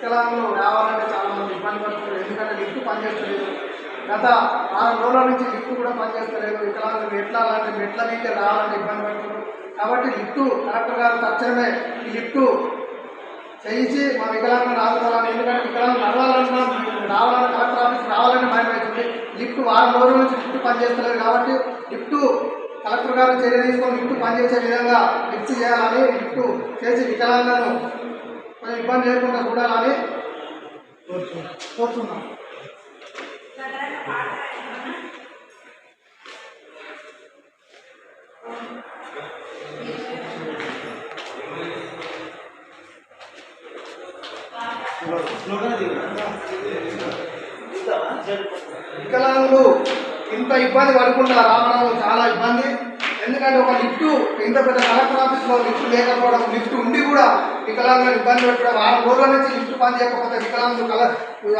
వికలాంగులు రావాలంటే చాలా మంది ఇబ్బంది పడుతున్నారు. ఎందుకంటే లిఫ్ట్ పనిచేస్తలేదు. గత 6 రోజుల నుంచి లిఫ్ట్ కూడా పనిచేస్తలేదు. వికలాంగులు మెట్ల నుంచి రావాలంటే ఇబ్బంది పడుతున్నారు. కాబట్టి లిఫ్ట్ కలెక్టర్ గారు తక్షణమే ఈ లిఫ్ట్ చేయించి మా వికలాంగులను ఆదుకోవాలని. ఎందుకంటే వికలాంగులు నడవాలన్నా రావాలని కలెక్టర్ ఆఫీస్ రావాలని భయమవుతుంది. లిఫ్ట్ 6 రోజుల నుంచి లిఫ్ట్ పనిచేస్తలేదు. కాబట్టి లిఫ్ట్ కలెక్టర్ గారు చర్య తీసుకొని లిఫ్ట్ పనిచేసే విధంగా లిఫ్ట్ చేయాలని, లిఫ్ట్ చేసి వికలాంగులను కొంచెం ఇబ్బంది లేకుండా చూడాలని కోరుతున్నాం. వికలాంగులు ఇంత ఇబ్బంది పడుకుంటా రావడం చాలా ఇబ్బంది. ఎందుకంటే ఒక లిఫ్ట్ ఇంత పెద్ద కలెక్టర్ ఆఫీస్లో లిఫ్ట్ లేకపోవడం, లిఫ్ట్ ఉండి కూడా వికలాంగులను ఇబ్బంది పెట్టడం, 6 రోజుల నుంచి లిఫ్ట్ పని చేయకపోతే వికలాంగులు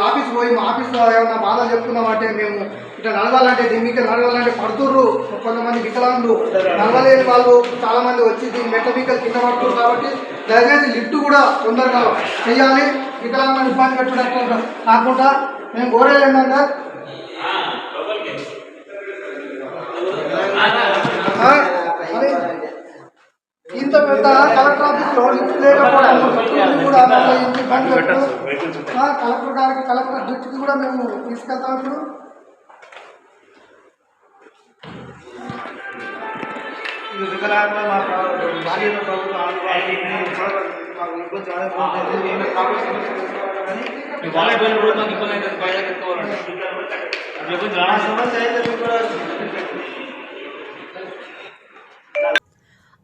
ఆఫీస్ పోయి మా ఆఫీస్లో ఏమన్నా బాధలు చెప్పుకున్నామంటే మేము ఇట్లా నడవాలంటే దీనికి నడవాలంటే పడుతుర్రు. కొంతమంది వికలాంగులు నడవలేని వాళ్ళు చాలామంది వచ్చి దీని మెట్ల మీకలు కింద పడుతున్నారు. కాబట్టి దయచేసి లిఫ్ట్ కూడా తొందరగా చేయాలి. వికలాంగులను ఇబ్బంది పెట్టడం కాకుండా మేము కోరేది ఏంటంటే ఇంత పెద్ద కలెక్టర్ ఆఫీస్లో లిఫ్ట్ లేకపోవడం కూడా ఇబ్బంది పెట్టడం కలెక్టర్ గారికి, కలెక్టర్ దృష్టికి కూడా మేము తీసుకెళ్తాం. ఇప్పుడు వికలాంగులు మా భార్య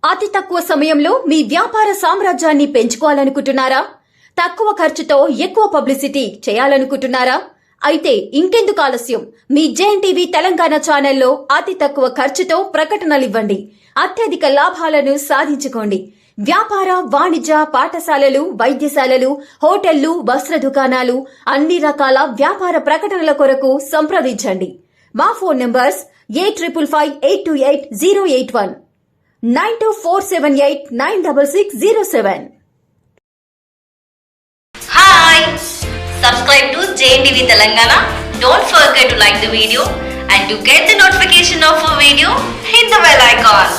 అతి తక్కువ సమయంలో మీ వ్యాపార సామ్రాజ్యాన్ని పెంచుకోవాలనుకుంటున్నారా? తక్కువ ఖర్చుతో ఎక్కువ పబ్లిసిటీ చేయాలనుకుంటున్నారా? అయితే ఇంకెందుకు ఆలస్యం? మీ జేఎన్టీవీ తెలంగాణ ఛానల్లో అతి తక్కువ ఖర్చుతో ప్రకటనలివ్వండి. అత్యధిక లాభాలను సాధించుకోండి. వ్యాపార, వాణిజ్య, పాఠశాలలు, వైద్యశాలలు, హోటళ్లు, వస్త్ర దుకాణాలు, అన్ని రకాల వ్యాపార ప్రకటనల కొరకు సంప్రదించండి. మా phone numbers 8558288081, 9247896607. Hi! Subscribe to JNTV Telangana. Don't forget to like the video, and to get the notification of a video, hit the bell icon.